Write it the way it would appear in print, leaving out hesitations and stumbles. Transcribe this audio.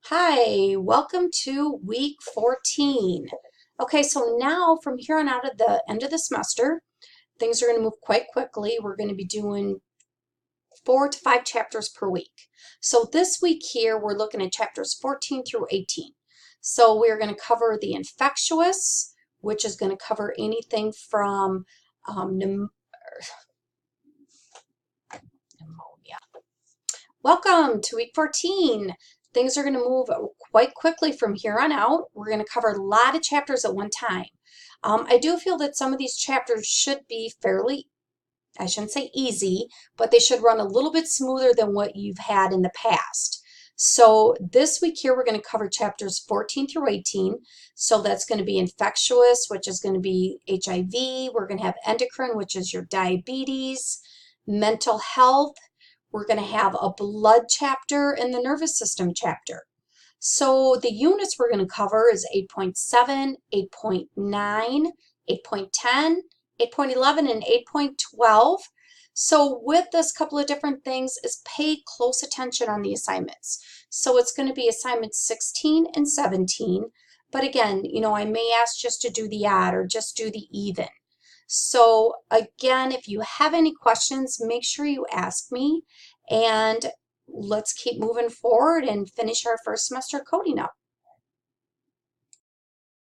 Hi, welcome to week 14. Okay, so now from here on out at the end of the semester, things are going to move quite quickly. We're going to be doing 4 to 5 chapters per week. So this week here, we're looking at chapters 14 through 18. So we're going to cover the infectious, which is going to cover anything from pneumonia. Welcome to week 14. Things are going to move quite quickly from here on out. We're going to cover a lot of chapters at one time. I do feel that some of these chapters should be fairly, I shouldn't say easy, but they should run a little bit smoother than what you've had in the past. So this week here, we're going to cover chapters 14 through 18. So that's going to be infectious, which is going to be HIV. We're going to have endocrine, which is your diabetes, mental health. We're going to have a blood chapter and the nervous system chapter. So the units we're going to cover is 8.7, 8.9, 8.10, 8.11, and 8.12. So with this couple of different things is pay close attention on the assignments. So it's going to be assignments 16 and 17. But again, I may ask just to do the odd or just do the even. So again, if you have any questions, make sure you ask me, and let's keep moving forward and finish our first semester coding up.